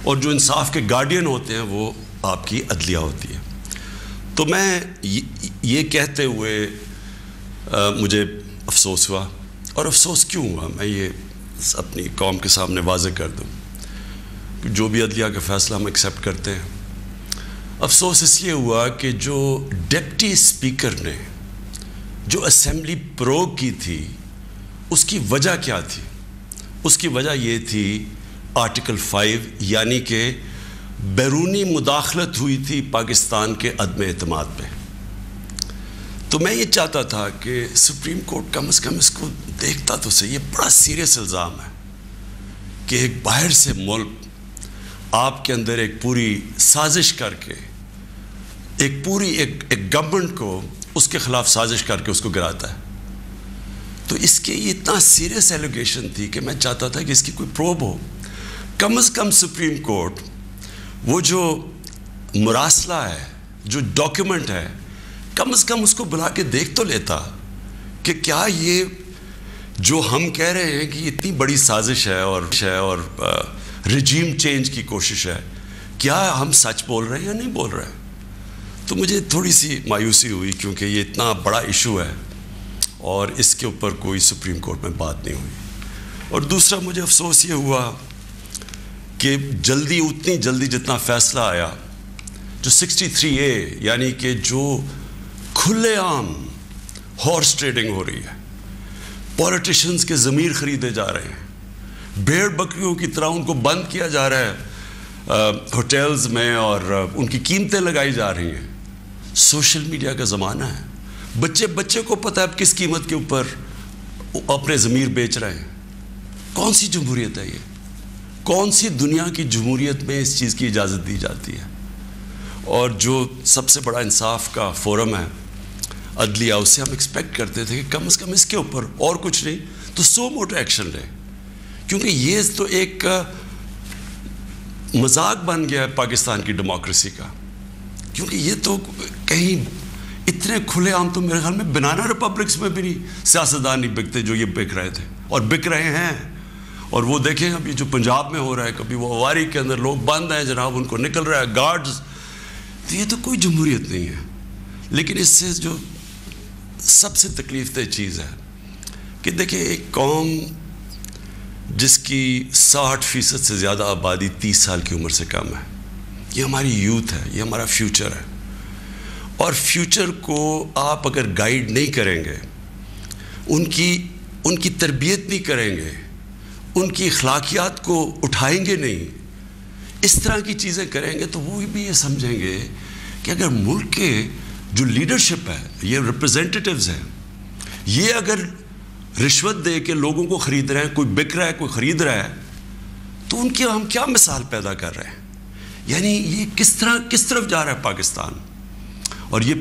اور جو انصاف کے گارڈین ہوتے ہیں وہ آپ کی عدلیہ ہوتی ہے. تو میں یہ کہتے ہوئے مجھے افسوس ہوا. اور افسوس کیوں ہوا میں یہ اپنی قوم کے سامنے واضح کر دوں. جو بھی عدلیہ کا فیصلہ ہم ایکسیپٹ کرتے ہیں. افسوس اس لیے ہوا کہ جو ڈپٹی اسپیکر نے جو اسمبلی پروگ کی تھی اس کی وجہ کیا تھی؟ اس کی وجہ یہ تھی آرٹیکل 5 یعنی کہ بیرونی مداخلت ہوئی تھی پاکستان کے عدم اعتماد پہ. تو میں یہ چاہتا تھا کہ سپریم کورٹ کم از کم اس کو دیکھتا تو صحیح. یہ بڑا سیریس الزام ہے کہ ایک باہر سے ملک آپ کے اندر ایک پوری سازش کر کے ایک گورنمنٹ کو اس کے خلاف سازش کر کے اس کو گراتا ہے. تو اس کے یہ اتنا سیریس ایلیگیشن تھی کہ میں چاہتا تھا کہ اس کی کوئی پروب ہو. کم از کم سپریم کورٹ وہ جو مراسلہ ہے جو ڈاکیومنٹ ہے کم از کم اس کو بلا کے دیکھ تو لیتا کہ کیا یہ جو ہم کہہ رہے ہیں کہ اتنی بڑی سازش ہے اور رجیم چینج کی کوشش ہے, کیا ہم سچ بول رہے ہیں یا نہیں بول رہے ہیں. تو مجھے تھوڑی سی مایوسی ہوئی کیونکہ یہ اتنا بڑا ایشو ہے اور اس کے اوپر کوئی سپریم کورٹ میں بات نہیں ہوئی. اور دوسرا مجھے افسوس یہ ہوا کہ اتنی جلدی جتنا فیصلہ آیا جو 63A یعنی کہ جو کھلے عام ہارس ٹریڈنگ ہو رہی ہے, پولیٹیشنز کے ضمیر خریدے جا رہے ہیں, بھیڑ بکریوں کی طرح ان کو بند کیا جا رہا ہے ہوٹلز میں اور ان کی قیمتیں لگائی جا رہی ہیں. سوشل میڈیا کا زمانہ ہے, بچے کو پتہ ہے اب کس قیمت کے اوپر اپنے ضمیر بیچ رہے ہیں. کون سی جمہوریت ہے یہ؟ کون سی دنیا کی جمہوریت میں اس چیز کی اجازت دی جاتی ہے؟ اور جو سب سے بڑا انصاف کا فورم ہے عدلیہ, اس سے ہم ایکسپیکٹ کرتے تھے کہ کم از کم اس کے اوپر اور کچھ نہیں تو سو موٹو ایکشن لے, کیونکہ یہ تو ایک مذاق بن گیا ہے پاکستان کی ڈیموکریسی کا. کیونکہ یہ تو کہیں اتنے کھلے عام تو میرے خیال میں بنانا ریپبلکس میں بھی نہیں سیاستدان نہیں بکتے جو یہ بک رہے تھے اور بک رہے ہیں. اور وہ دیکھیں ابھی جو پنجاب میں ہو رہا ہے, کبھی وہ اواری کے اندر لوگ بند ہیں جناب, ان کو نکل رہا ہے گارڈز. تو یہ تو کوئی جمہوریت نہیں ہے. لیکن اس سے جو سب سے تکلیف دہ چیز ہے کہ دیکھیں ایک قوم جس کی 60% سے زیادہ آبادی 30 سال کی عمر سے کم ہے, یہ ہماری یوتھ ہے, یہ ہمارا فیوچر ہے. اور فیوچر کو آپ اگر گائیڈ نہیں کریں گے, ان کی تربیت نہیں کریں گے, ان کی اخلاقیات کو اٹھائیں گے نہیں, اس طرح کی چیزیں کریں گے, تو وہ بھی یہ سمجھیں گے کہ اگر ملک کے جو لیڈرشپ ہے, یہ ریپرزینٹیٹیوز ہیں, یہ اگر رشوت دے کے لوگوں کو خرید رہے ہیں, کوئی بک رہا ہے کوئی خرید رہا ہے, تو ان کی ہم کیا مثال پیدا کر رہے ہیں؟ یعنی یہ کس طرف جا رہا ہے پاکستان. اور یہ